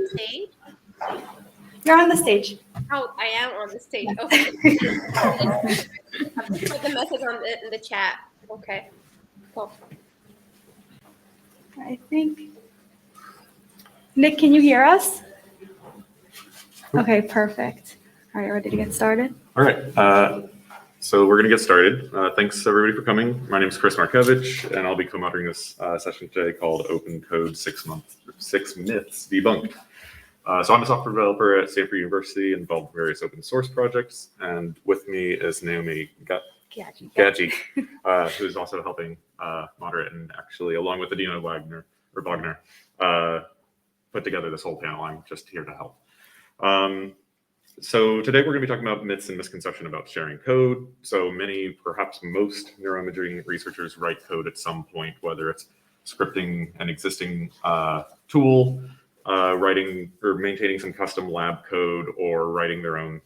stage? You're on the stage. Oh, I am on the stage. Okay. I'll put the message in the chat. Okay. Cool. I think. Nick, can you hear us? Okay, perfect. All right, ready to get started? All right. So we're going to get started. Thanks, everybody, for coming. My name is Chris Markevich, and I'll be co-moderating this session today called Open Code 6 Myths Debunked. So I'm a software developer at Stanford University involved in various open source projects. And with me is Naomi Gadji, who's also helping moderate and actually, along with Adina Wagner, put together this whole panel. I'm just here to help. So today we're going to be talking about myths and misconceptions about sharing code. So many, perhaps most neuroimaging researchers write code at some point, whether it's scripting an existing tool, writing or maintaining some custom lab code, or writing their own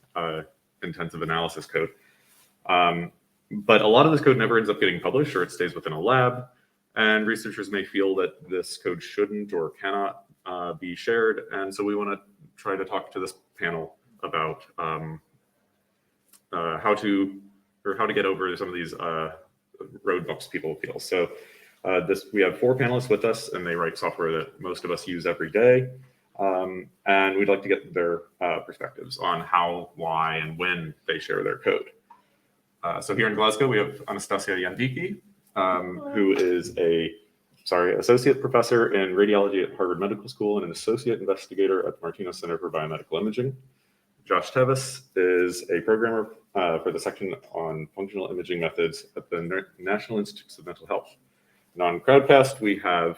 intensive analysis code. But a lot of this code never ends up getting published, or it stays within a lab. And researchers may feel that this code shouldn't or cannot be shared. And so we want to try to talk to this panel about how to get over some of these roadblocks people feel. So we have 4 panelists with us, and they write software that most of us use every day. And we'd like to get their perspectives on how, why, and when they share their code. So here in Glasgow, we have Anastasia Yandiki, who is associate professor in radiology at Harvard Medical School and an associate investigator at the Martinez Center for Biomedical Imaging. Josh Tevis is a programmer for the section on functional imaging methods at the National Institutes of Mental Health. And on Crowdcast, we have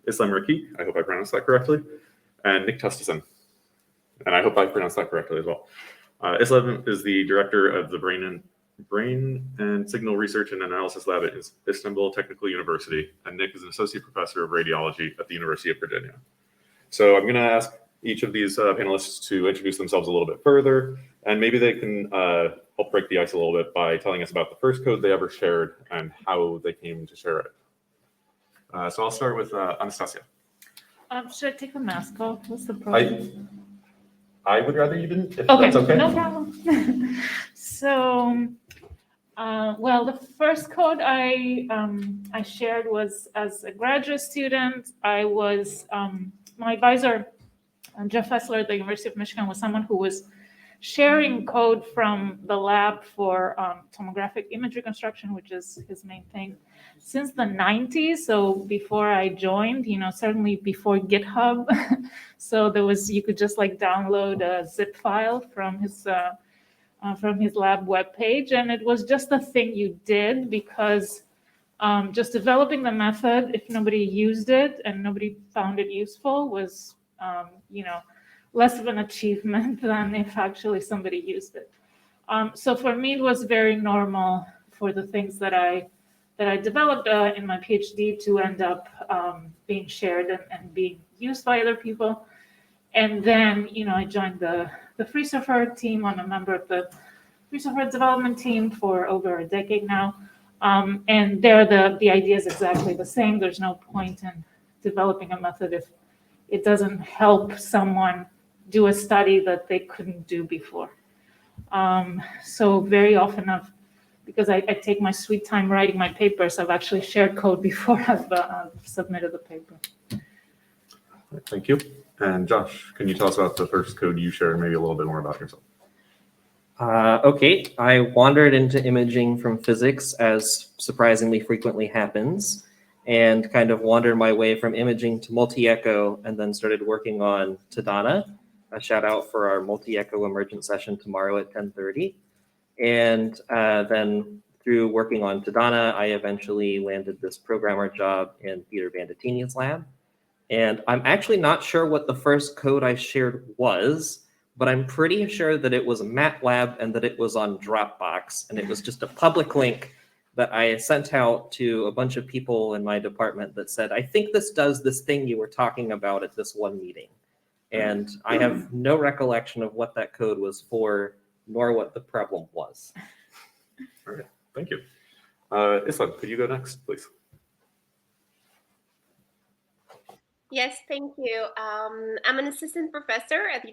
Islam Rakik, I hope I pronounced that correctly, and Nick Tustison, and I hope I pronounced that correctly as well. Islam is the director of the Brain and Signal Research and Analysis Lab at Istanbul Technical University, and Nick is an associate professor of radiology at the University of Virginia. So I'm going to ask each of these panelists to introduce themselves a little bit further, and maybe they can help break the ice a little bit by telling us about the first code they ever shared and how they came to share it. So I'll start with Anastasia. Should I take the mask off? What's the problem? I would rather you didn't, if Okay, that's okay. No problem. So, well, the first code I shared was as a graduate student. I was, my advisor, Jeff Fessler at the University of Michigan, was someone who was sharing code from the lab for tomographic image reconstruction, which is his main thing, since the 90s. So before I joined, certainly before GitHub. So you could just like download a zip file from his lab webpage, and it was just a thing you did because just developing the method, if nobody used it and nobody found it useful, was less of an achievement than if actually somebody used it. So for me, it was very normal for the things that I developed in my PhD to end up being shared and being used by other people. And then, I joined the free software team. I'm a member of the free software development team for over a decade now. And there, the idea is exactly the same. There's no point in developing a method if it doesn't help someone do a study that they couldn't do before. So very often because I take my sweet time writing my papers, I've actually shared code before I've submitted the paper. Thank you. And Josh, can you tell us about the first code you shared and maybe a little bit more about yourself? Okay, I wandered into imaging from physics, as surprisingly frequently happens, and kind of wandered my way from imaging to multi-echo, and then started working on Tadana. A shout out for our multi-echo emergent session tomorrow at 10:30. And then through working on Tadana, I eventually landed this programmer job in Peter Bandettini's lab. And I'm actually not sure what the first code I shared was, but I'm pretty sure that it was MATLAB and that it was on Dropbox. And it was just a public link that I sent out to a bunch of people in my department that said, I think this does this thing you were talking about at this one meeting. And I have no recollection of what that code was for, nor what the problem was. All right, thank you. Islam, could you go next, please? Yes, thank you. I'm an assistant professor at the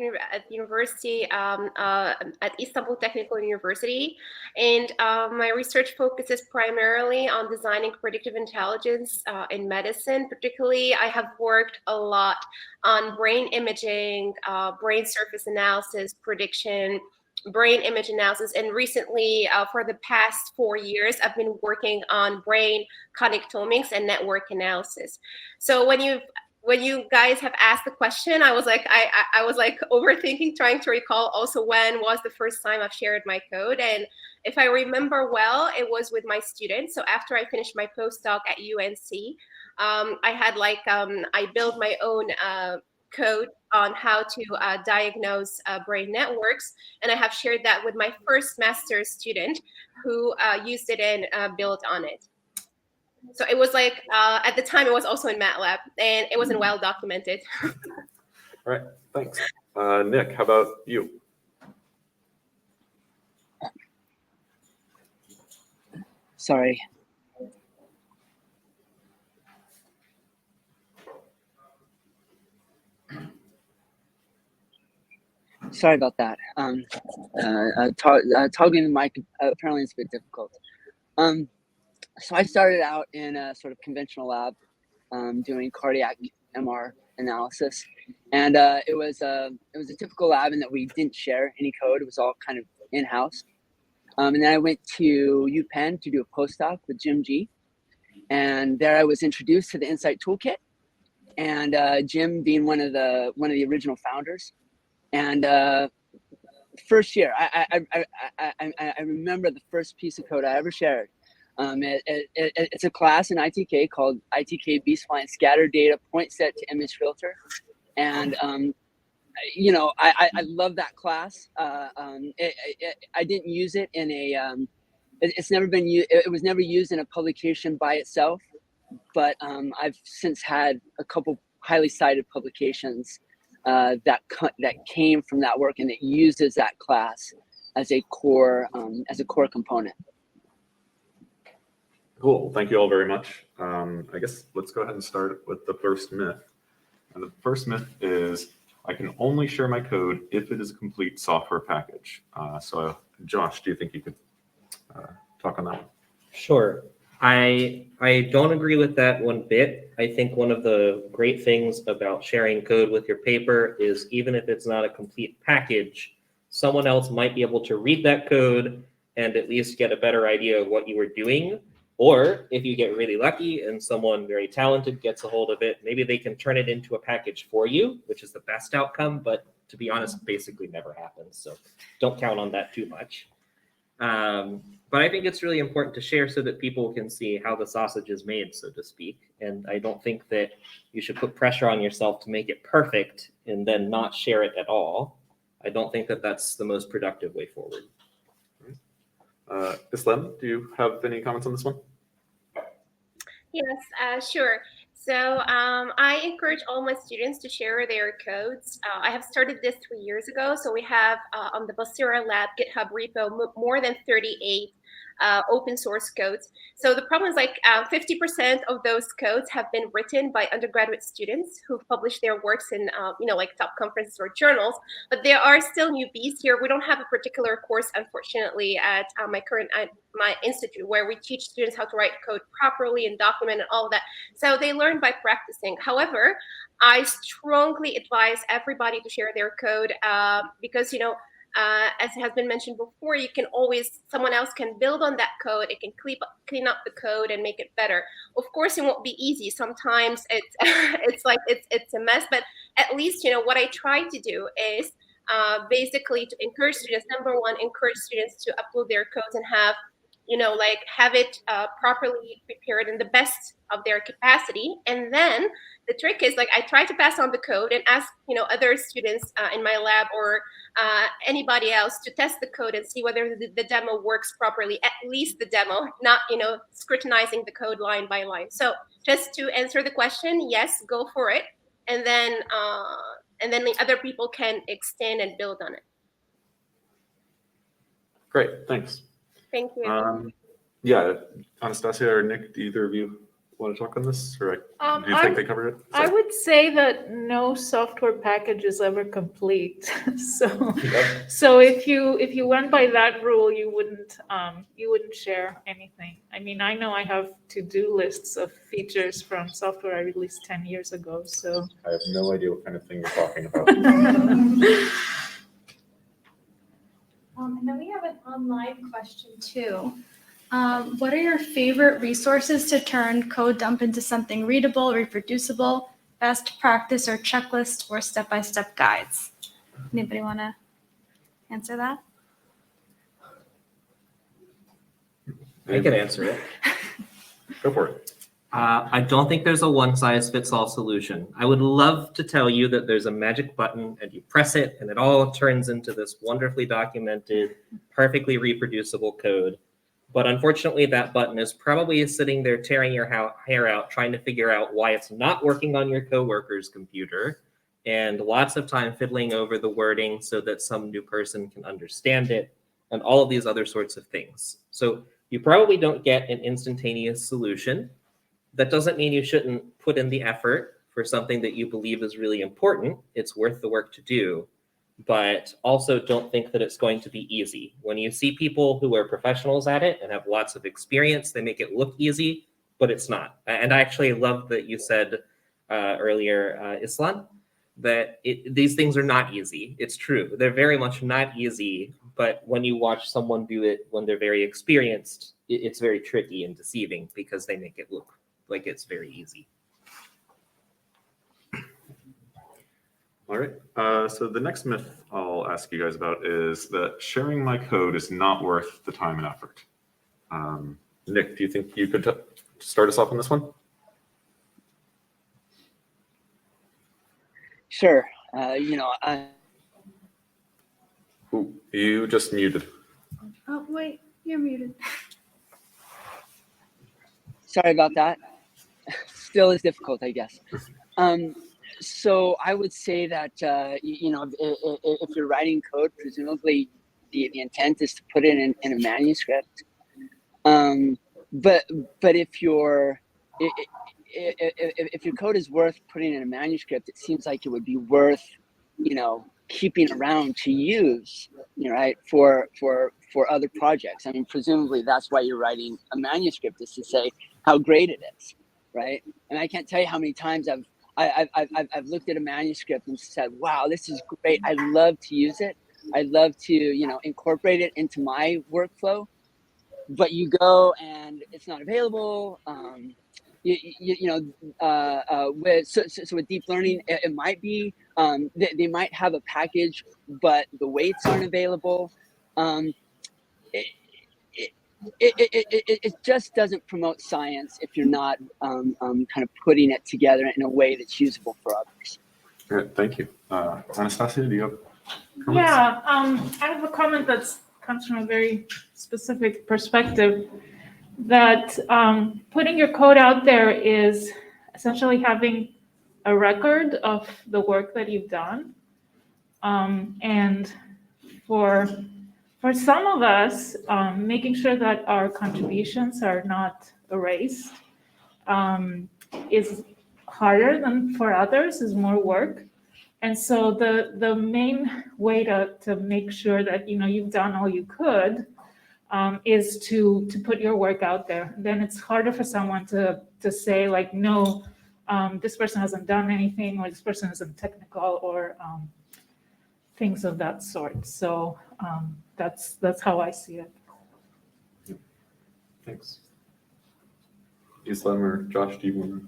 university at Istanbul Technical University, and my research focuses primarily on designing predictive intelligence in medicine. Particularly, I have worked a lot on brain imaging, brain surface analysis, prediction, brain image analysis, and recently, for the past 4 years, I've been working on brain connectomics and network analysis. So when you guys have asked the question, I was like, I was like overthinking, trying to recall also when was the first time I've shared my code. And if I remember well, it was with my students. So after I finished my postdoc at UNC, I had I built my own code on how to diagnose brain networks. And I have shared that with my first master's student who used it and built on it. So it was like at the time it was also in MATLAB and it wasn't well documented. All right, thanks. Nick, how about you? Sorry. Sorry about that. Toggling the mic apparently is a bit difficult. So I started out in a sort of conventional lab doing cardiac MR analysis, and it was a typical lab in that we didn't share any code. It was all kind of in-house. And then I went to UPenn to do a postdoc with Jim G, and there I was introduced to the Insight Toolkit, and Jim being one of the original founders. And first year, I remember the first piece of code I ever shared. It's a class in ITK called ITK B-spline Scatter Data Point Set to Image Filter, and I love that class. I didn't use it in a. It's never been used. It was never used in a publication by itself, but I've since had a couple highly cited publications that came from that work, and it uses that class as a core component. Cool. Thank you all very much. I guess let's go ahead and start with the first myth. And the first myth is I can only share my code if it is a complete software package. So Josh, do you think you could talk on that one? Sure. I don't agree with that one bit. I think one of the great things about sharing code with your paper is even if it's not a complete package, someone else might be able to read that code and at least get a better idea of what you were doing. Or if you get really lucky and someone very talented gets a hold of it, maybe they can turn it into a package for you, which is the best outcome. But to be honest, basically never happens. So don't count on that too much. But I think it's really important to share so that people can see how the sausage is made, so to speak. And I don't think that you should put pressure on yourself to make it perfect and then not share it at all. I don't think that that's the most productive way forward. Islam, do you have any comments on this one? Yes, sure. So I encourage all my students to share their codes. I have started this 3 years ago. So we have on the Basira Lab GitHub repo more than 38 open source codes. So the problem is 50% of those codes have been written by undergraduate students who've published their works in top conferences or journals. But there are still newbies here. We don't have a particular course, unfortunately, at my institute where we teach students how to write code properly and document and all of that. So they learn by practicing. However, I strongly advise everybody to share their code because as has been mentioned before, someone else can build on that code. It can clean up the code and make it better. Of course, it won't be easy. Sometimes it's a mess, but at least, what I try to do is basically to encourage students. Number one, encourage students to upload their codes and have it properly prepared in the best of their capacity. And then the trick is I try to pass on the code and ask other students in my lab or anybody else to test the code and see whether the demo works properly, at least the demo, not scrutinizing the code line by line. So just to answer the question, yes, go for it, and then the other people can extend and build on it. Great, thanks. Thank you. Yeah, Anastasia or Nick, do either of you want to talk on this, or do you I think they covered it? I Sorry. would say that no software package is ever complete. So, Yep. so if you went by that rule, you wouldn't share anything. I mean, I know I have to-do lists of features from software I released 10 years ago. So, I have no idea what kind of thing you're talking about. And then we have an online question too. What are your favorite resources to turn code dump into something readable, reproducible, best practice or checklist or step-by-step guides? Anybody want to answer that? I can answer it. Go for it. I don't think there's a one-size-fits-all solution. I would love to tell you that there's a magic button and you press it and it all turns into this wonderfully documented, perfectly reproducible code. But unfortunately, that button is probably sitting there tearing your hair out, trying to figure out why it's not working on your coworker's computer, and lots of time fiddling over the wording so that some new person can understand it, and all of these other sorts of things. So you probably don't get an instantaneous solution. That doesn't mean you shouldn't put in the effort for something that you believe is really important. It's worth the work to do. But also don't think that it's going to be easy. When you see people who are professionals at it and have lots of experience, they make it look easy, but it's not. And I actually love that you said earlier, Islan, that these things are not easy. It's true. They're very much not easy, but when you watch someone do it when they're very experienced, it's very tricky and deceiving because they make it look like it's very easy. All right. So the next myth I'll ask you guys about is that sharing my code is not worth the time and effort. Nick, do you think you could start us off on this one? Sure. Ooh, you just muted. Oh, wait, you're muted. Sorry about that. Still is difficult, I guess. So I would say that if you're writing code, presumably the intent is to put it in a manuscript. But if your code is worth putting in a manuscript, it seems like it would be worth keeping around to use, right, for other projects. I mean, presumably that's why you're writing a manuscript, is to say how great it is, right? And I can't tell you how many times I've looked at a manuscript and said, wow, this is great. I'd love to use it. I'd love to, incorporate it into my workflow. But you go and it's not available. With deep learning, it might be, they might have a package, but the weights aren't available. It just doesn't promote science if you're not kind of putting it together in a way that's usable for others. All right, thank you. Anastasia, do you have comments? yeah, I have a comment that comes from a very specific perspective, that putting your code out there is essentially having a record of the work that you've done. And for some of us, making sure that our contributions are not erased is harder than for others, is more work. And so the main way to make sure that you've done all you could is to put your work out there. Then it's harder for someone to say like, no, this person hasn't done anything, or this person isn't technical, or things of that sort. So that's how I see it. Thanks. Islam or Josh, do you want to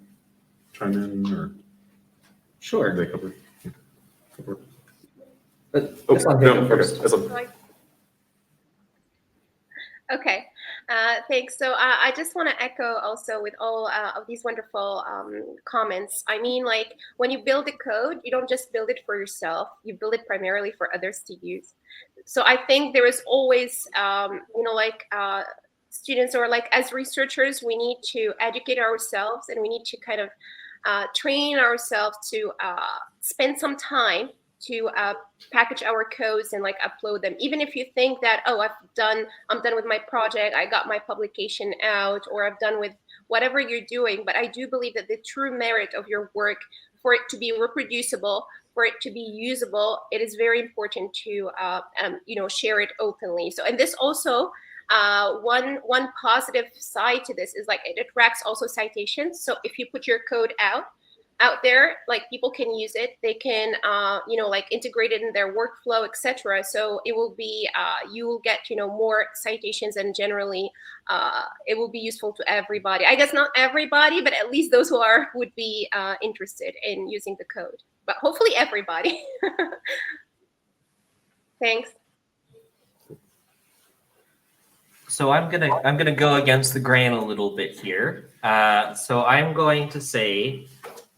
chime in, or Sure. they cover? But Oh, Islam, no, go first. okay. Islam. Okay, thanks. So I just want to echo also with all of these wonderful comments. I mean, like when you build a code, you don't just build it for yourself. You build it primarily for others to use. So I think there is always, students, or like as researchers, we need to educate ourselves, and we need to kind of train ourselves to spend some time to package our codes and like upload them. Even if you think that, oh, I'm done with my project, I got my publication out, or I'm done with whatever you're doing. But I do believe that the true merit of your work, for it to be reproducible, for it to be usable, it is very important to share it openly. So, and this also one positive side to this is like it attracts also citations. So if you put your code out there, like people can use it, they can like integrate it in their workflow, etc. So it will be you will get more citations, and generally it will be useful to everybody. I guess not everybody, but at least those who would be interested in using the code, but hopefully everybody. Thanks. So I'm gonna go against the grain a little bit here. So I'm going to say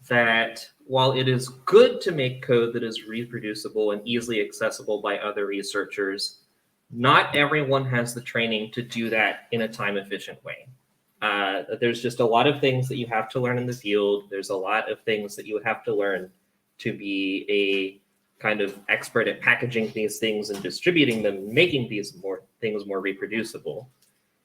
that while it is good to make code that is reproducible and easily accessible by other researchers, not everyone has the training to do that in a time-efficient way. There's just a lot of things that you have to learn in the field. There's a lot of things that you have to learn to be a kind of expert at packaging these things and distributing them, making these things more reproducible.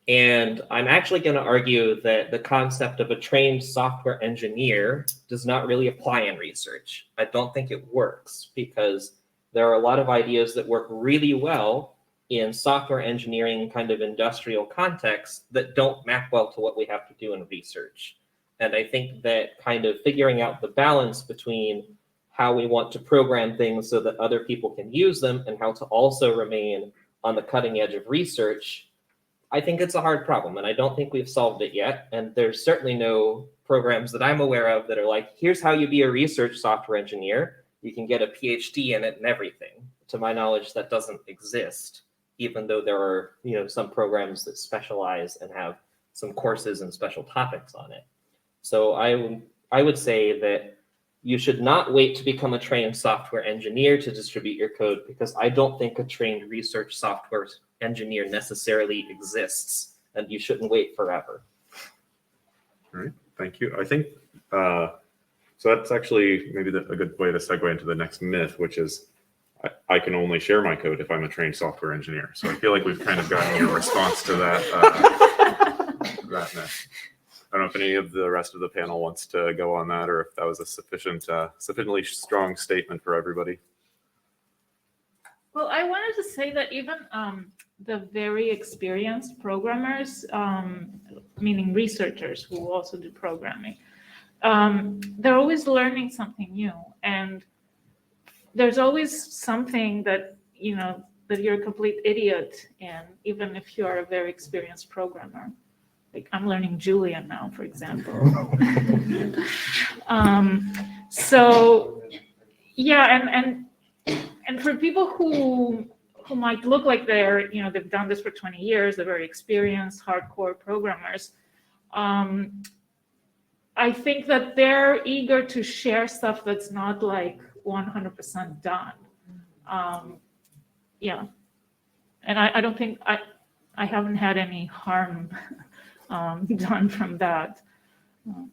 And I'm actually going to argue that the concept of a trained software engineer does not really apply in research. I don't think it works because there are a lot of ideas that work really well in software engineering kind of industrial contexts that don't map well to what we have to do in research. And I think that kind of figuring out the balance between how we want to program things so that other people can use them and how to also remain on the cutting edge of research, I think it's a hard problem, and I don't think we've solved it yet. And there's certainly no programs that I'm aware of that are like, here's how you be a research software engineer. You can get a PhD in it and everything. To my knowledge, that doesn't exist, even though there are some programs that specialize and have some courses and special topics on it. So I would say that you should not wait to become a trained software engineer to distribute your code, because I don't think a trained research software engineer necessarily exists, and you shouldn't wait forever. All right, thank you. I think, so that's actually maybe a good way to segue into the next myth, which is I can only share my code if I'm a trained software engineer. So I feel like we've kind of gotten your response to that, that myth. I don't know if any of the rest of the panel wants to go on that, or if that was a sufficiently strong statement for everybody. Well, I wanted to say that even the very experienced programmers, meaning researchers who also do programming, they're always learning something new, and there's always something that that you're a complete idiot in, even if you are a very experienced programmer. Like I'm learning Julian now, for example. So yeah, and for people who might look like they've done this for 20 years, they're very experienced, hardcore programmers. I think that they're eager to share stuff that's not like 100% done. Yeah, and I don't think I haven't had any harm done from that.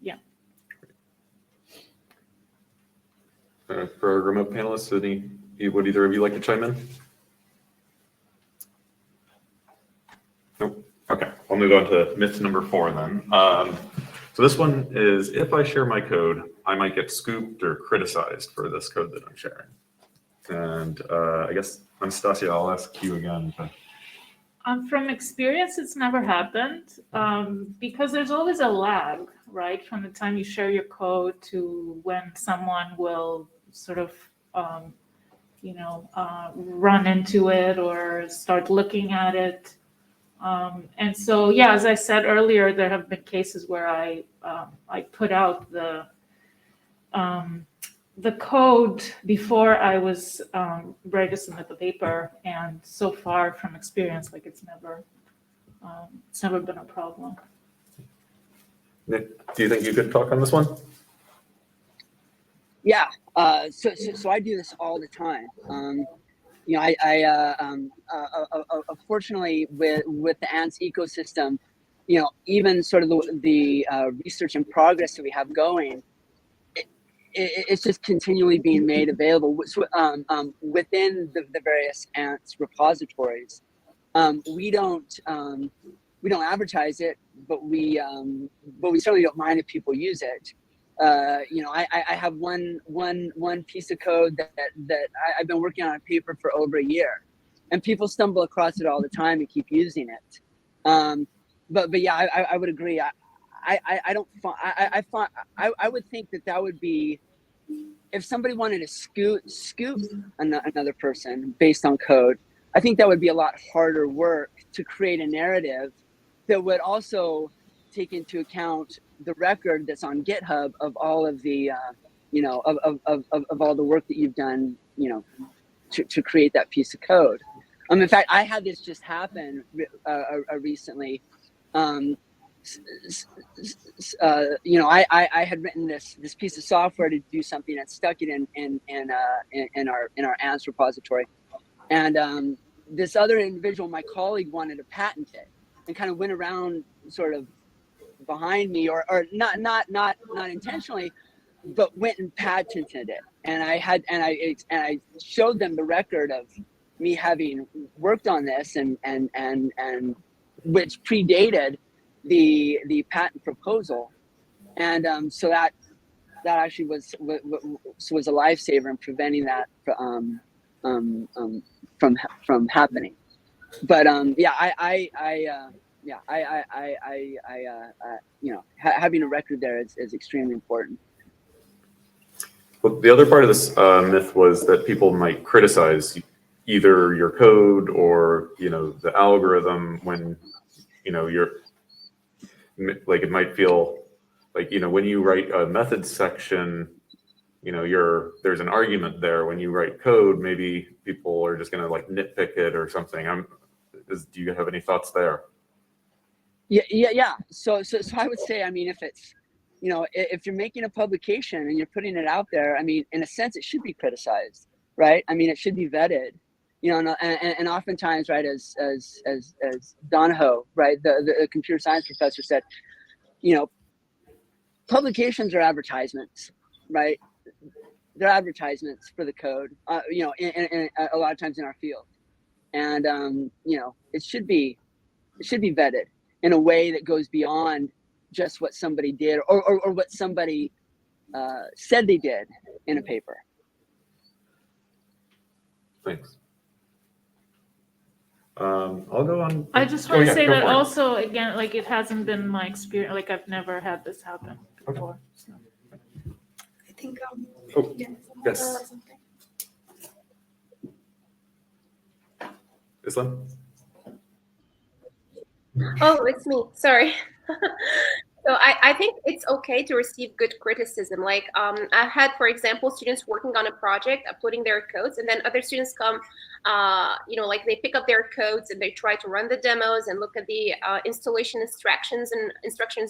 Yeah. For remote panelists, would either of you like to chime in? Nope. Okay, I'll move on to myth number 4 then. So this one is, if I share my code, I might get scooped or criticized for this code that I'm sharing. And I guess, Anastasia, I'll ask you again. But... From experience, it's never happened because there's always a lag, right? From the time you share your code to when someone will sort of, run into it or start looking at it. And so, yeah, as I said earlier, there have been cases where I put out the code before I was ready to submit the paper, and so far from experience, like it's never been a problem. Nick, do you think you could talk on this one? Yeah. So I do this all the time. Unfortunately, with the ANTS ecosystem, even sort of the research and progress that we have going, it's just continually being made available within the various ANTS repositories. We don't we don't advertise it, but we certainly don't mind if people use it. I have one piece of code that I've been working on a paper for over a year, and people stumble across it all the time and keep using it. But yeah, I would agree. I would think that would be, if somebody wanted to scoop another person based on code, I think that would be a lot harder work to create a narrative that would also take into account the record that's on GitHub of all of the, of all the work that you've done, to create that piece of code. In fact, I had this just happen recently. I had written this piece of software to do something and stuck it in our ANS repository, and this other individual, my colleague, wanted to patent it, and kind of went around sort of behind me, or not intentionally, but went and patented it. And I showed them the record of me having worked on this, and which predated the patent proposal, and so that actually was a lifesaver in preventing that from happening. But having a record there is extremely important. Well, the other part of this myth was that people might criticize either your code or the algorithm when you're like, it might feel like when you write a methods section, there's an argument there. When you write code, maybe people are just going to like nitpick it or something. Do you have any thoughts there? Yeah. So I would say, I mean, if it's if you're making a publication and you're putting it out there, I mean, in a sense, it should be criticized, right? I mean, it should be vetted. And oftentimes, right, as Donahoe, right, the computer science professor said, publications are advertisements, right? They're advertisements for the code, in a lot of times in our field, and it should be vetted in a way that goes beyond just what somebody did or what somebody said they did in a paper. Thanks. I'll go on. I just want to say that also, again, like, it hasn't been my experience. Like, I've never had this happen before. So. I think. Yes. Islam? Oh, it's me. Sorry. So I think it's okay to receive good criticism. Like I had, for example, students working on a project, uploading their codes, and then other students come, like they pick up their codes and they try to run the demos and look at the installation instructions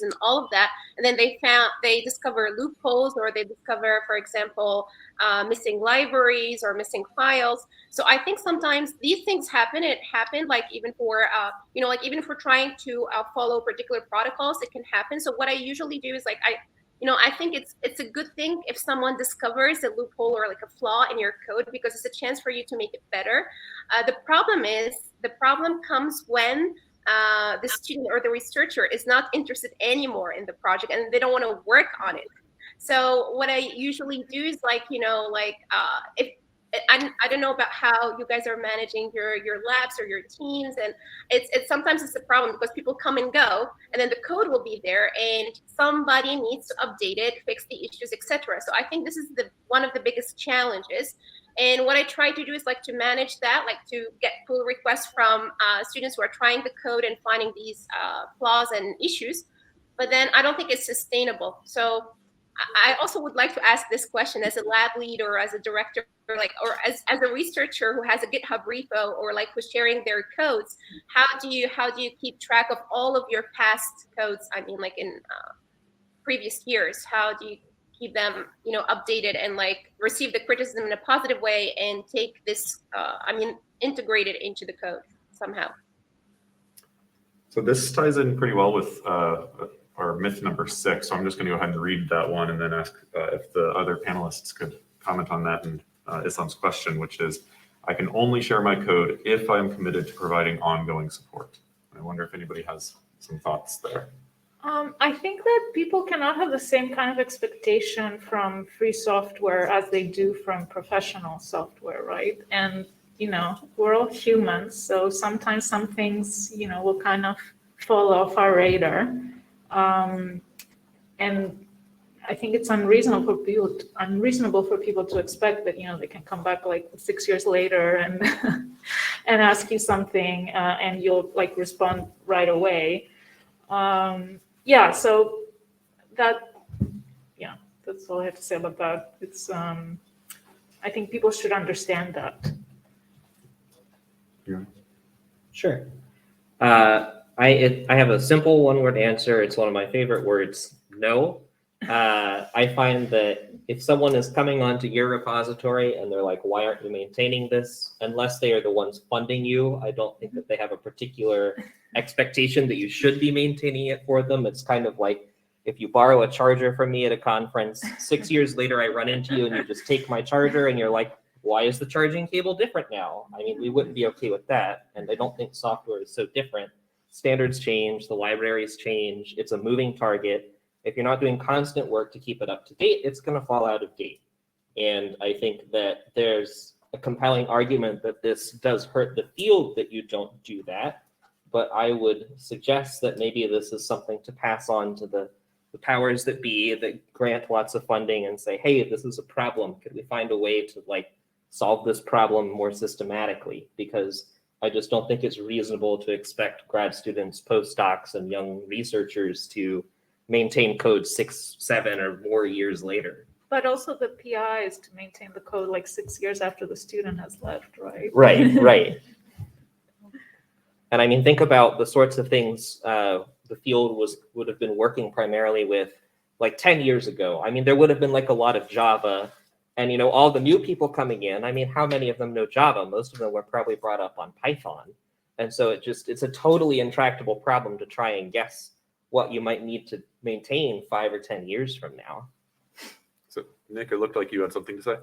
and all of that. And then they discover loopholes, or they discover, for example, missing libraries or missing files. So I think sometimes these things happen. It happened, like even for, even if we're trying to follow particular protocols, it can happen. So what I usually do is, like, I think it's a good thing if someone discovers a loophole or like a flaw in your code, because it's a chance for you to make it better. The problem comes when the student or the researcher is not interested anymore in the project and they don't want to work on it. So what I usually do is, like, if I don't know about how you guys are managing your labs or your teams, and it's sometimes it's a problem because people come and go, and then the code will be there, and somebody needs to update it, fix the issues, etc. So I think this is one of the biggest challenges. And what I try to do is, like, to manage that, like to get pull requests from students who are trying the code and finding these flaws and issues. But then I don't think it's sustainable. So I also would like to ask this question as a lab lead or as a director, or as a researcher who has a GitHub repo, or like who's sharing their codes. How do you keep track of all of your past codes? I mean, like in previous years, how do you keep them, updated and like receive the criticism in a positive way and take this, integrate it into the code somehow? So this ties in pretty well with our myth number 6. So I'm just going to go ahead and read that one and then ask if the other panelists could comment on that and Islam's question, which is, I can only share my code if I'm committed to providing ongoing support. I wonder if anybody has some thoughts there. I think that people cannot have the same kind of expectation from free software as they do from professional software, right? And, we're all humans, so sometimes some things, will kind of fall off our radar. And I think it's unreasonable for people to expect that, they can come back like 6 years later and and ask you something, and you'll like respond right away. So that's all I have to say about that. It's I think people should understand that. Yeah. Sure. I have a simple one-word answer. It's one of my favorite words. No. I find that if someone is coming onto your repository and they're like, why aren't you maintaining this? Unless they are the ones funding you, I don't think that they have a particular expectation that you should be maintaining it for them. It's kind of like if you borrow a charger from me at a conference, 6 years later, I run into you and you just take my charger and you're like, why is the charging cable different now? I mean, we wouldn't be okay with that. And I don't think software is so different. Standards change, the libraries change. It's a moving target. If you're not doing constant work to keep it up to date, it's going to fall out of date. And I think that there's a compelling argument that this does hurt the field that you don't do that. But I would suggest that maybe this is something to pass on to the powers that be that grant lots of funding and say, hey, this is a problem. Could we find a way to solve this problem more systematically? Because I just don't think it's reasonable to expect grad students, postdocs, and young researchers to maintain code 6, 7, or more years later. But also the PI is to maintain the code 6 years after the student has left, right? Right. And I mean, think about the sorts of things the field would have been working primarily with 10 years ago. I mean, there would have been a lot of Java, and all the new people coming in. I mean, how many of them know Java? Most of them were probably brought up on Python. And so it's a totally intractable problem to try and guess what you might need to maintain 5 or 10 years from now. So Nick, it looked like you had something to say.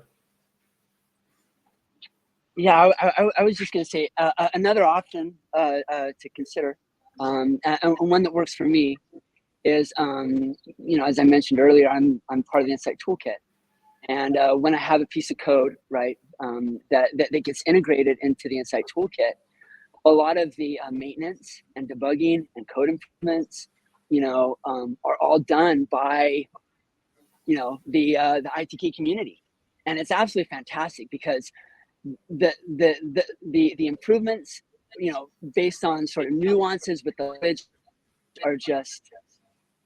Yeah, I was just going to say another option to consider, and one that works for me is, as I mentioned earlier, I'm part of the Insight Toolkit, and when I have a piece of code, right, that gets integrated into the Insight Toolkit, a lot of the maintenance and debugging and code improvements, are all done by, the ITK community, and it's absolutely fantastic because the improvements, based on sort of nuances with the language are just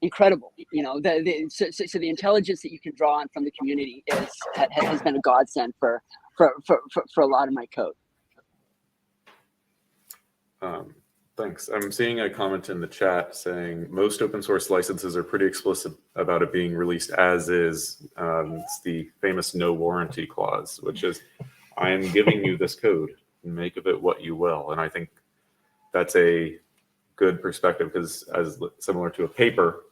incredible. So the intelligence that you can draw on from the community has been a godsend for a lot of my code. Thanks. I'm seeing a comment in the chat saying most open source licenses are pretty explicit about it being released as is. It's the famous no warranty clause, which is, I am giving you this code and make of it what you will. And I think that's a good perspective because as similar to a paper,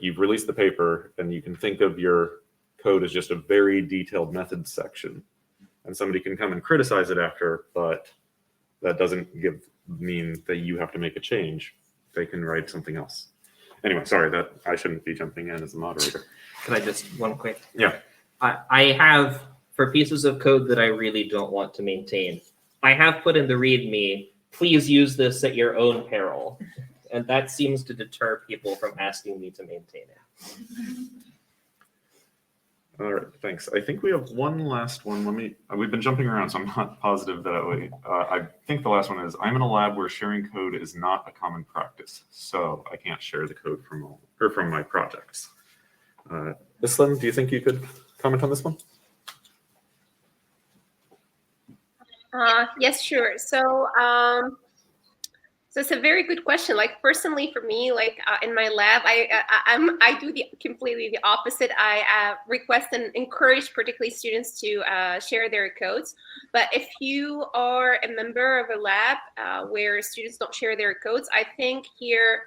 you've released the paper and you can think of your code as just a very detailed methods section. And somebody can come and criticize it after, but that doesn't mean that you have to make a change. They can write something else. Anyway, sorry that I shouldn't be jumping in as a moderator. Could I just one quick? Yeah. I have, for pieces of code that I really don't want to maintain, I have put in the README, please use this at your own peril. And that seems to deter people from asking me to maintain it. All right, thanks. I think we have one last one. We've been jumping around, so I'm not positive that way. I think the last one is, I'm in a lab where sharing code is not a common practice, so I can't share the code from my projects. Islam, do you think you could comment on this one? Yes, sure. So it's a very good question. Personally for me, in my lab, I do completely the opposite. I request and encourage particularly students to share their codes. But if you are a member of a lab where students don't share their codes, I think here,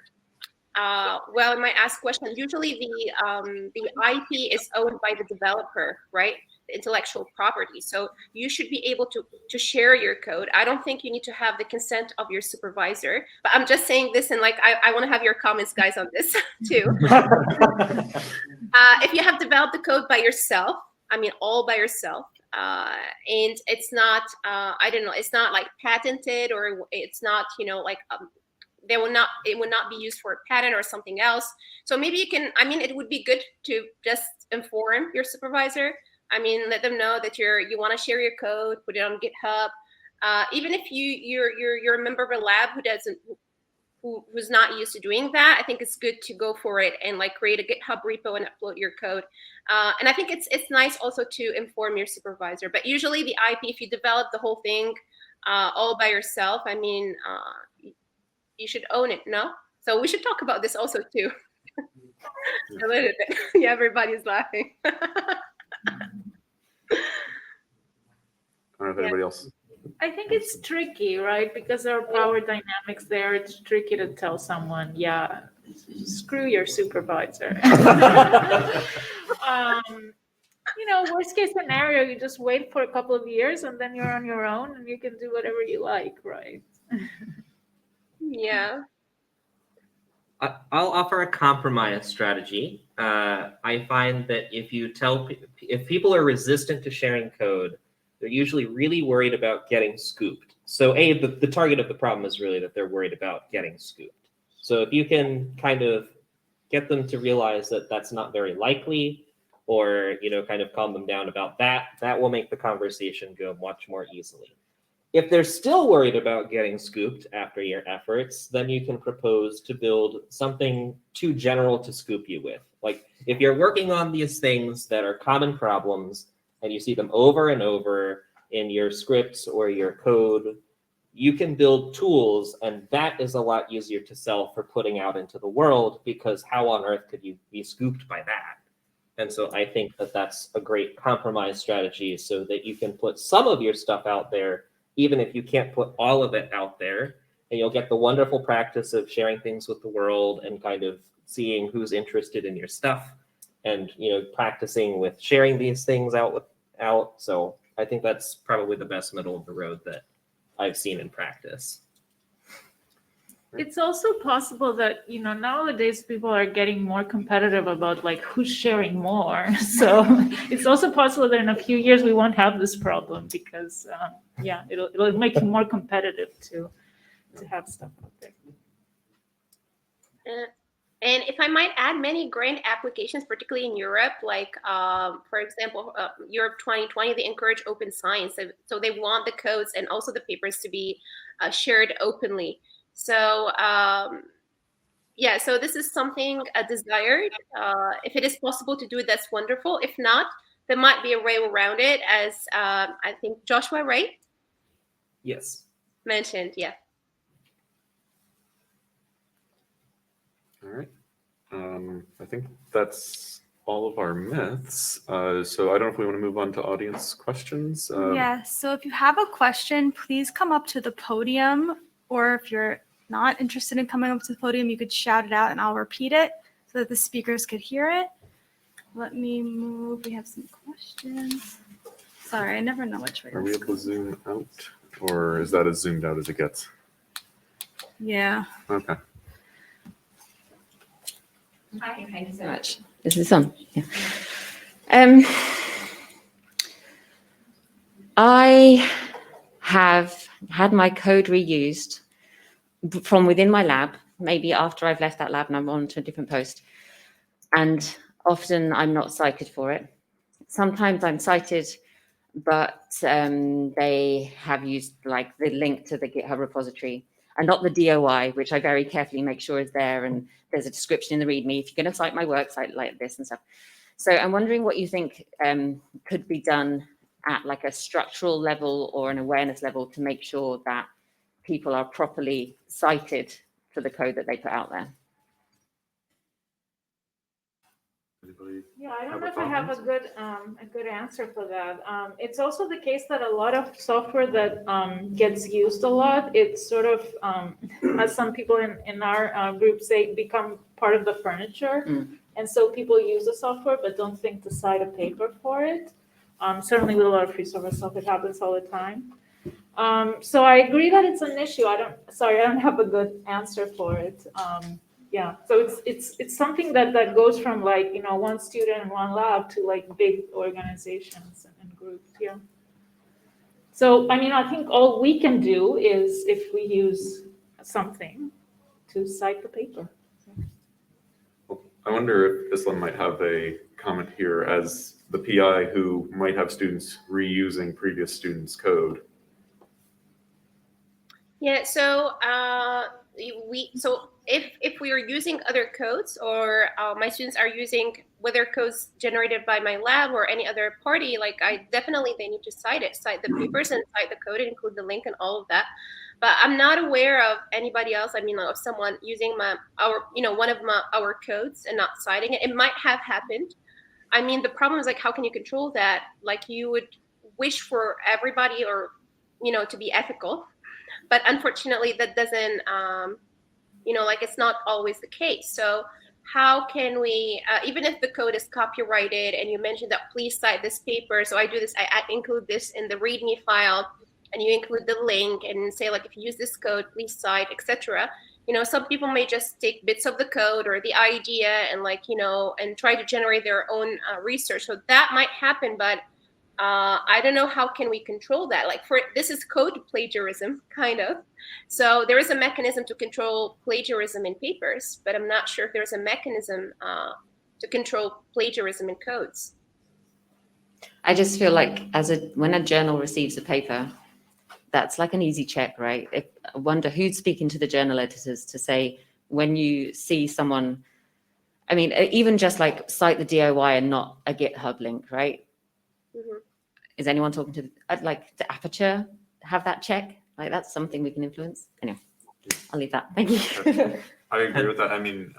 I might ask question. Usually the IP is owned by the developer, right? intellectual property. So you should be able to share your code. I don't think you need to have the consent of your supervisor, but I'm just saying this, and like I want to have your comments, guys, on this too. If you have developed the code by yourself, I mean all by yourself, and it's not I don't know, it's not like patented, or it's not, you know, like it would not be used for a patent or something else. So maybe you can, I mean, it would be good to just inform your supervisor. I mean, let them know that you want to share your code, put it on GitHub. Even if you're a member of a lab who's not used to doing that, I think it's good to go for it and like create a GitHub repo and upload your code. And I think it's nice also to inform your supervisor. But usually the IP, if you develop the whole thing all by yourself, I mean, you should own it, no? So we should talk about this also too. A little bit. Yeah, everybody's laughing. I don't know if anybody else. I think it's tricky, right? Because there are power dynamics there. It's tricky to tell someone, yeah, screw your supervisor. You know, worst case scenario, you just wait for a couple of years and then you're on your own and you can do whatever you like, right? Yeah. I'll offer a compromise strategy. I find that if people are resistant to sharing code, they're usually really worried about getting scooped. So the target of the problem is really that they're worried about getting scooped. So if you can kind of get them to realize that that's not very likely, or, you know, kind of calm them down about that, that will make the conversation go much more easily. If they're still worried about getting scooped after your efforts, then you can propose to build something too general to scoop you with. Like if you're working on these things that are common problems and you see them over and over in your scripts or your code, you can build tools, and that is a lot easier to sell for putting out into the world, because how on earth could you be scooped by that? And so I think that that's a great compromise strategy, so that you can put some of your stuff out there, even if you can't put all of it out there, and you'll get the wonderful practice of sharing things with the world and kind of seeing who's interested in your stuff, and, you know, practicing with sharing these things out. So I think that's probably the best middle of the road that I've seen in practice. It's also possible that, you know, nowadays people are getting more competitive about like who's sharing more. So it's also possible that in a few years we won't have this problem, because yeah, it'll make it more competitive to have stuff out there. And if I might add, many grant applications, particularly in Europe, like for example, Europe 2020, they encourage open science. So they want the codes and also the papers to be shared openly. So yeah, so this is something desired. If it is possible to do it, that's wonderful. If not, there might be a way around it, as I think Joshua, right? Yes. Mentioned, yeah. All right. I think that's all of our myths. So I don't know if we want to move on to audience questions. Yes. So if you have a question, please come up to the podium, or if you're not interested in coming up to the podium, you could shout it out and I'll repeat it so that the speakers could hear it. Let me move. We have some questions. Sorry, I never know which way. Are we able to zoom out, or is that as zoomed out as it gets? Yeah. Okay. Hi, thank you so much. Is this on? Yeah. I have had my code reused from within my lab, maybe after I've left that lab and I'm on to a different post. And often I'm not cited for it. Sometimes I'm cited, but they have used like the link to the GitHub repository and not the DOI, which I very carefully make sure is there. And there's a description in the README. If you're going to cite my work, cite like this and stuff. So I'm wondering what you think could be done at like a structural level or an awareness level to make sure that people are properly cited for the code that they put out there. Anybody? Yeah, I don't know if I have a good answer for that. It's also the case that a lot of software that gets used a lot, it's sort of, as some people in our group say, become part of the furniture. And so people use the software but don't think to cite a paper for it. Certainly with a lot of free software stuff, it happens all the time. So I agree that it's an issue. I don't have a good answer for it. Yeah, so it's something that goes from like, one student in one lab to like big organizations and groups. Yeah. So, I mean, I think all we can do is if we use something to cite the paper. I wonder if Islam might have a comment here as the PI who might have students reusing previous students' code. Yeah, so if we are using other codes or my students are using whether codes generated by my lab or any other party, like they need to cite the papers and cite the code and include the link and all of that. But I'm not aware of anybody else. I mean, of someone using one of our codes and not citing it. It might have happened. I mean, the problem is like, how can you control that? Like you would wish for everybody or, to be ethical. But unfortunately, that doesn't, like it's not always the case. So how can we, even if the code is copyrighted and you mentioned that please cite this paper, so I do this, I include this in the README file, and you include the link and say like, if you use this code, please cite, etc. Some people may just take bits of the code or the idea and and try to generate their own research. So that might happen, but I don't know how can we control that. Like this is code plagiarism, kind of. So there is a mechanism to control plagiarism in papers, but I'm not sure if there's a mechanism to control plagiarism in codes. I just feel like when a journal receives a paper, that's like an easy check, right? I wonder who's speaking to the journal editors to say when you see someone, I mean, even just like cite the DOI and not a GitHub link, right? Mm-hmm. Is anyone talking to the Aperture have that check? Like that's something we can influence. Anyway, I'll leave that. Thank you. I agree with that. I mean,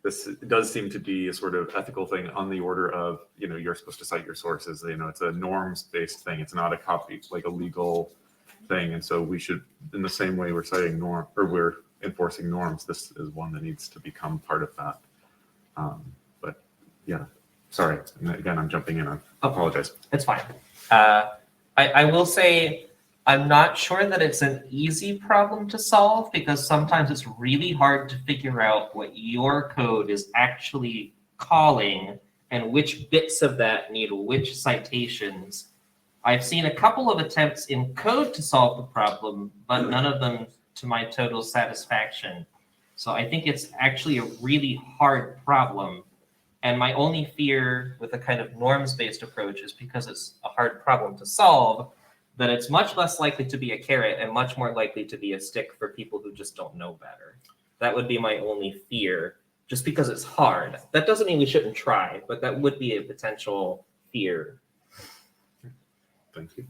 this does seem to be a sort of ethical thing on the order of, you're supposed to cite your sources. It's a norms-based thing. It's not a copy, like a legal thing. And so we should, in the same way we're citing we're enforcing norms, this is one that needs to become part of that. But yeah, sorry. Again, I'm jumping in. I apologize. It's fine. I will say I'm not sure that it's an easy problem to solve because sometimes it's really hard to figure out what your code is actually calling and which bits of that need which citations. I've seen a couple of attempts in code to solve the problem, but none of them to my total satisfaction. So I think it's actually a really hard problem. And my only fear with a kind of norms-based approach is because it's a hard problem to solve, that it's much less likely to be a carrot and much more likely to be a stick for people who just don't know better. That would be my only fear, just because it's hard. That doesn't mean we shouldn't try, but that would be a potential fear. Thank you.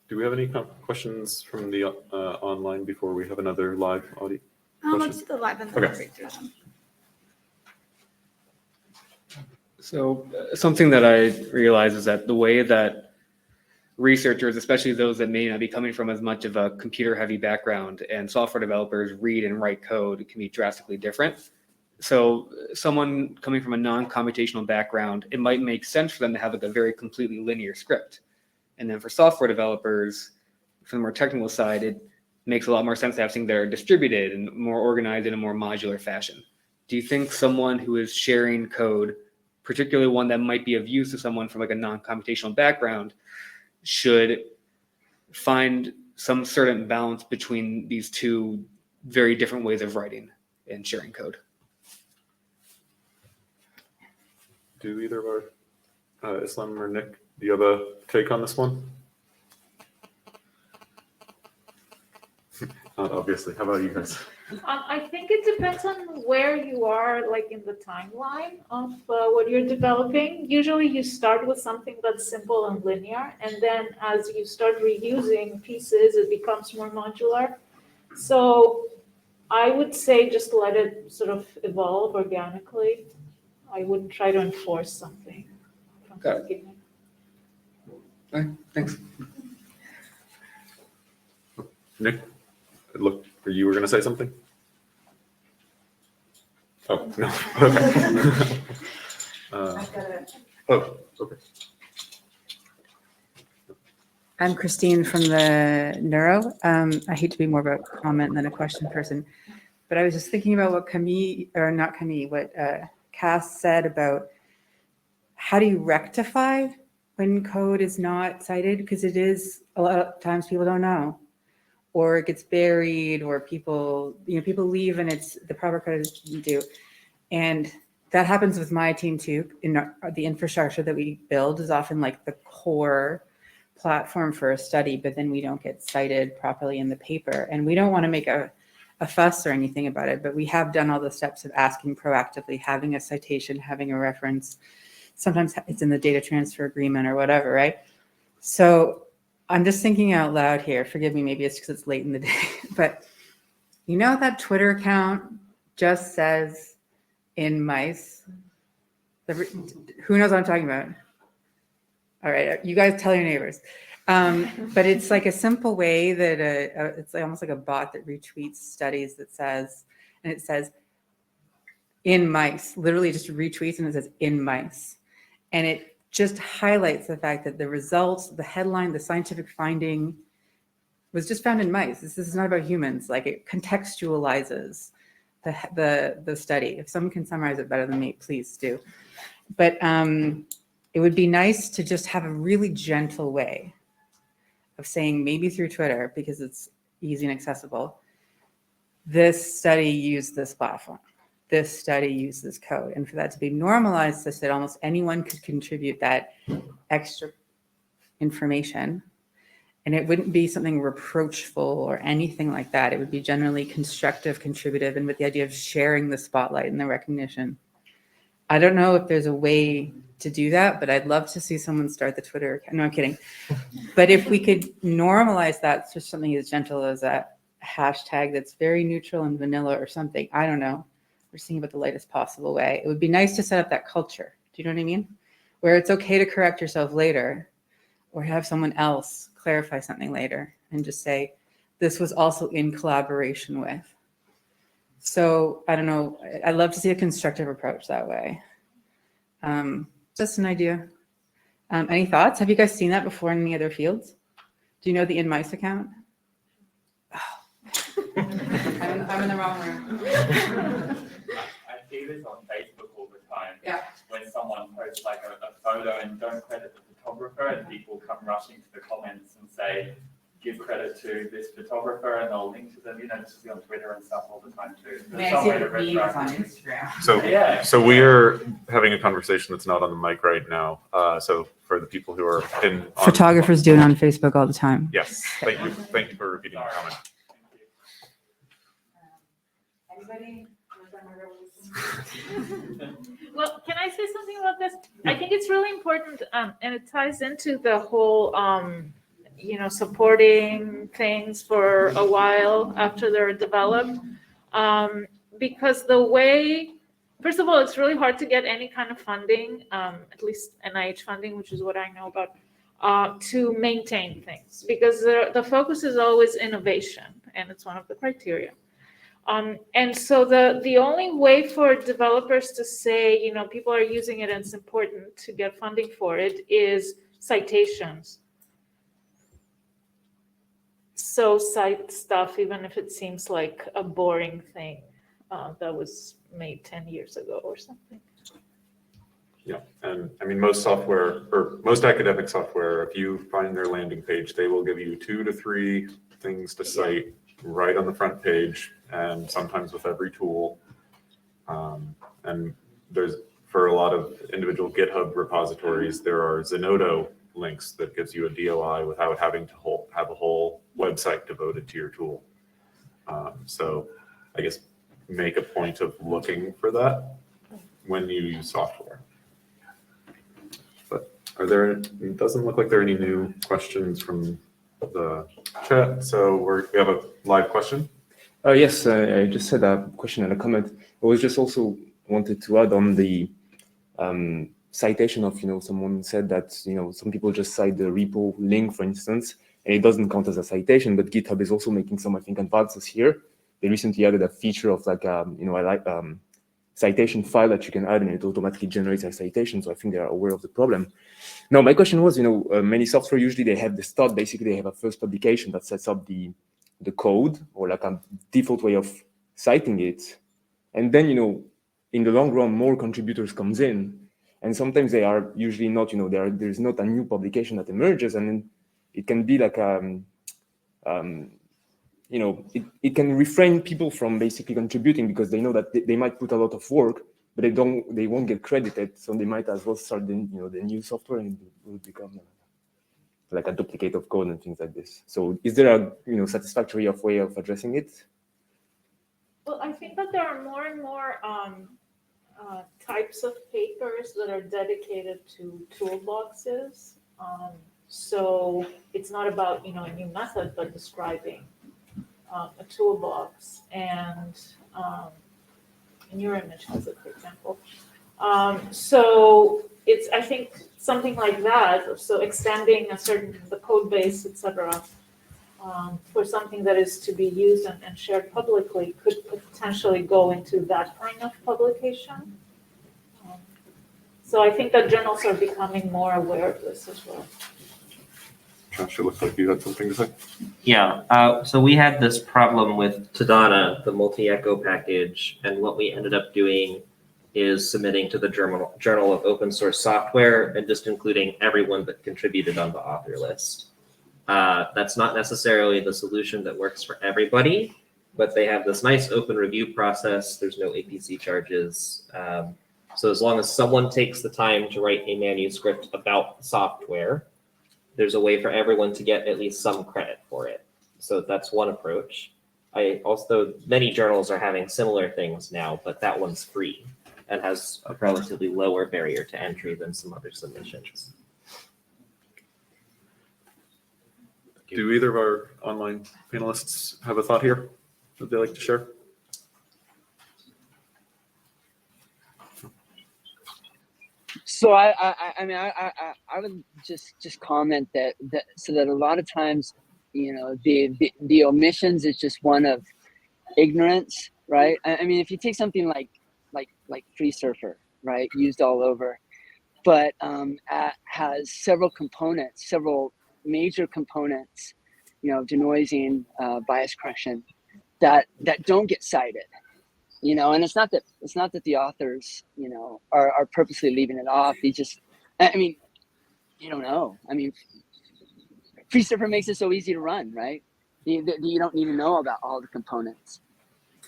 Do we have any questions from the online before we have another live audio? Let's do the live and then Okay. we'll read through them. So something that I realize is that the way that researchers, especially those that may not be coming from as much of a computer-heavy background, and software developers read and write code can be drastically different. So someone coming from a non-computational background, it might make sense for them to have like a very completely linear script. And then for software developers, from the more technical side, it makes a lot more sense to have things that are distributed and more organized in a more modular fashion. Do you think someone who is sharing code, particularly one that might be of use to someone from like a non-computational background, should find some certain balance between these two very different ways of writing and sharing code? Do either of our Islam or Nick, do you have a take on this one? Not obviously. How about you guys? I think it depends on where you are, like in the timeline of what you're developing. Usually you start with something that's simple and linear, and then as you start reusing pieces, it becomes more modular. So I would say just let it sort of evolve organically. I wouldn't try to enforce something from the beginning. All right, thanks. Nick, look, you were going to say something? Oh, no. Okay. Oh, okay. I'm Christine from the Neuro. I hate to be more of a comment than a question person, but I was just thinking about what what Cass said about how do you rectify when code is not cited? Because it is, a lot of times people don't know, or it gets buried, or people leave and it's the proper code is due. And that happens with my team too. The infrastructure that we build is often like the core platform for a study, but then we don't get cited properly in the paper. And we don't want to make a fuss or anything about it, but we have done all the steps of asking proactively, having a citation, having a reference. Sometimes it's in the data transfer agreement or whatever, right? So I'm just thinking out loud here. Forgive me, maybe it's because it's late in the day, but that Twitter account just says in mice. Who knows what I'm talking about? All right, you guys tell your neighbors. But it's like a simple way that it's almost like a bot that retweets studies that says, and it says in mice, literally just retweets and it says in mice. And it just highlights the fact that the results, the headline, the scientific finding was just found in mice. This is not about humans. Like it contextualizes the study. If someone can summarize it better than me, please do. But it would be nice to just have a really gentle way of saying, maybe through Twitter, because it's easy and accessible, this study used this platform, this study used this code. And for that to be normalized such that almost anyone could contribute that extra information. And it wouldn't be something reproachful or anything like that. It would be generally constructive, contributive, and with the idea of sharing the spotlight and the recognition. I don't know if there's a way to do that, but I'd love to see someone start the Twitter account. No, I'm kidding. But if we could normalize that to something as gentle as a hashtag that's very neutral and vanilla or something, I don't know. We're seeing about the lightest possible way. It would be nice to set up that culture. Do you know what I mean? Where it's okay to correct yourself later or have someone else clarify something later and just say, this was also in collaboration with. So I don't know. I'd love to see a constructive approach that way. Just an idea. Any thoughts? Have you guys seen that before in any other fields? Do you know the InMice account? Oh. I'm in the wrong room. I see this on Facebook all the time. Yeah. When someone posts like a photo and don't credit the photographer, and people come rushing to the comments and say, give credit to this photographer, and they'll link to them. This is on Twitter and stuff all the time too. May I see the memes on Instagram? So we're having a conversation that's not on the mic right now. So for the people who are Photographers do it on Facebook all the time. Yes, thank you. Thank you for repeating the comment. Anybody? Well, can I say something about this? I think it's really important, and it ties into the whole, supporting things for a while after they're developed. Because the way, first of all, it's really hard to get any kind of funding, at least NIH funding, which is what I know about, to maintain things. Because the focus is always innovation, and it's one of the criteria. And so the only way for developers to say, people are using it and it's important to get funding for it is citations. So cite stuff, even if it seems like a boring thing that was made 10 years ago or something. Yeah, and I mean, most software or most academic software, if you find their landing page, they will give you 2 to 3 things to cite right on the front page, and sometimes with every tool. And there's, for a lot of individual GitHub repositories, there are Zenodo links that gives you a DOI without having to have a whole website devoted to your tool. So I guess make a point of looking for that when you use software. But it doesn't look like there are any new questions from the chat. So we have a live question. Yes, I just had a question and a comment. I was just also wanted to add on the citation of, someone said that, some people just cite the repo link, for instance, and it doesn't count as a citation, but GitHub is also making some, I think, advances here. They recently added a feature of citation file that you can add, and it automatically generates a citation. So I think they are aware of the problem. Now, my question was, many software, usually they have the start, basically they have a first publication that sets up the code or like a default way of citing it. And then, in the long run, more contributors comes in. And sometimes they are usually not, there's not a new publication that emerges. And then it can be like, it can refrain people from basically contributing because they know that they might put a lot of work, but they won't get credited. So they might as well start the new software, and it will become like a duplicate of code and things like this. So is there a satisfactory way of addressing it? Well, I think that there are more and more types of papers that are dedicated to toolboxes. So it's not about a new method, but describing a toolbox. And your image has it, for example. So it's, I think, something like that. So extending the code base, etc. For something that is to be used and shared publicly could potentially go into that kind of publication. So I think that journals are becoming more aware of this as well. Josh, it looks like you had something to say. Yeah, so we had this problem with Tadana, the multi-echo package, and what we ended up doing is submitting to the Journal of Open Source Software and just including everyone that contributed on the author list. That's not necessarily the solution that works for everybody, but they have this nice open review process. There's no APC charges. So as long as someone takes the time to write a manuscript about software, there's a way for everyone to get at least some credit for it. So that's one approach. Many journals are having similar things now, but that one's free and has a relatively lower barrier to entry than some other submissions. Do either of our online panelists have a thought here that they'd like to share? So I would just comment that a lot of times, the omissions is just one of ignorance, right? I mean, if you take something like Free Surfer, right, used all over, but has several major components, denoising, bias correction, that don't get cited. And it's not that the authors, are purposely leaving it off. They just, you don't know. I mean, Free Surfer makes it so easy to run, right? You don't need to know about all the components.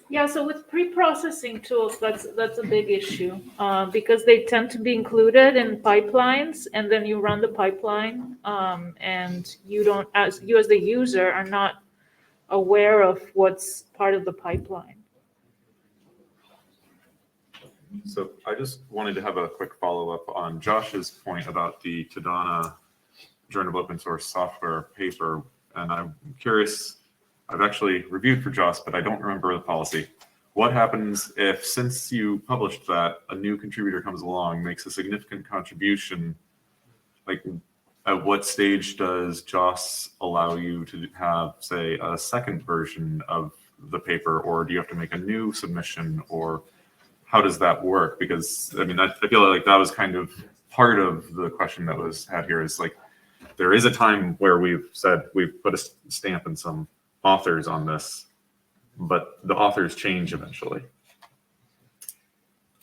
Yeah, so with pre-processing tools, that's a big issue because they tend to be included in pipelines, and then you run the pipeline, and you don't, as the user, are not aware of what's part of the pipeline. So I just wanted to have a quick follow-up on Josh's point about the Tadana Journal of Open Source Software paper. And I'm curious, I've actually reviewed for Josh, but I don't remember the policy. What happens if, since you published that, a new contributor comes along, makes a significant contribution? Like, at what stage does JOS allow you to have, say, a second version of the paper, or do you have to make a new submission, or how does that work? Because I mean, I feel like that was kind of part of the question that was had here, is like, there is a time where we've said we've put a stamp in some authors on this, but the authors change eventually.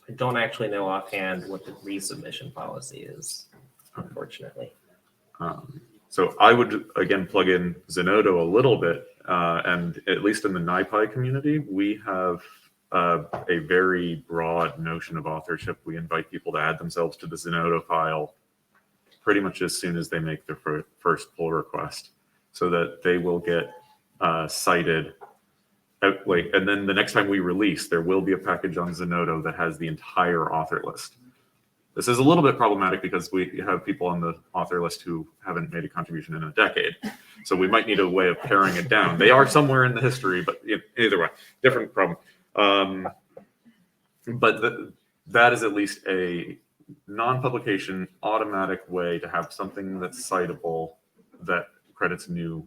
I don't actually know offhand what the resubmission policy is, unfortunately. So I would, again, plug in Zenodo a little bit, and at least in the NiPi community, we have a very broad notion of authorship. We invite people to add themselves to the Zenodo file pretty much as soon as they make their first pull request, so that they will get cited. And then the next time we release, there will be a package on Zenodo that has the entire author list. This is a little bit problematic because we have people on the author list who haven't made a contribution in a decade. So we might need a way of paring it down. They are somewhere in the history, but either way, different problem. But that is at least a non-publication automatic way to have something that's citable that credits new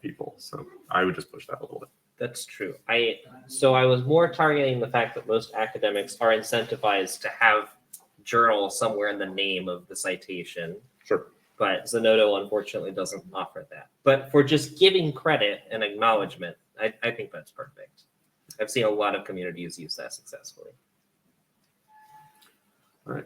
people. So I would just push that a little bit. That's true. So I was more targeting the fact that most academics are incentivized to have journal somewhere in the name of the citation. Sure. But Zenodo unfortunately doesn't offer that. But for just giving credit and acknowledgement, I think that's perfect. I've seen a lot of communities use that successfully. All right.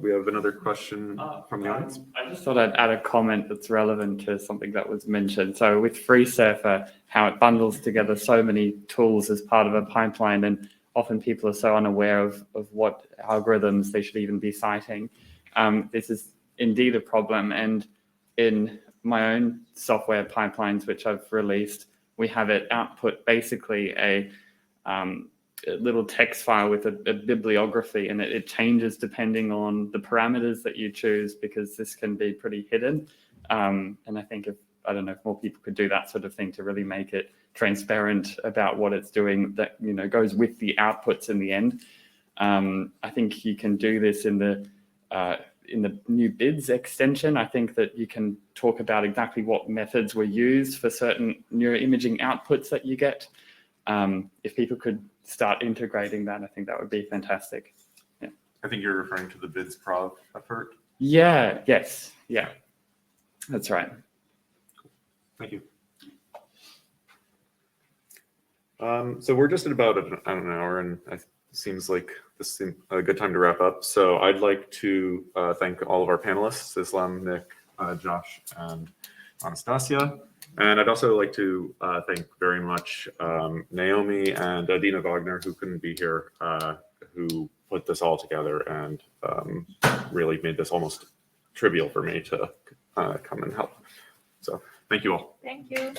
We have another question from the audience. I just thought I'd add a comment that's relevant to something that was mentioned. So with FreeSurfer, how it bundles together so many tools as part of a pipeline, and often people are so unaware of what algorithms they should even be citing. This is indeed a problem. And in my own software pipelines, which I've released, we have it output basically a little text file with a bibliography, and it changes depending on the parameters that you choose, because this can be pretty hidden. And I think if more people could do that sort of thing to really make it transparent about what it's doing, that goes with the outputs in the end. I think you can do this in the new bids extension. I think that you can talk about exactly what methods were used for certain neuroimaging outputs that you get. If people could start integrating that, I think that would be fantastic. Yeah. I think you're referring to the BIDS Prov effort. Yeah. Yes. Yeah. That's right. Thank you. So we're just at about an hour, and it seems like this is a good time to wrap up. So I'd like to thank all of our panelists, Islam, Nick, Josh, and Anastasia. And I'd also like to thank very much Naomi and Dina Wagner, who couldn't be here, who put this all together and really made this almost trivial for me to come and help. So thank you all. Thank you.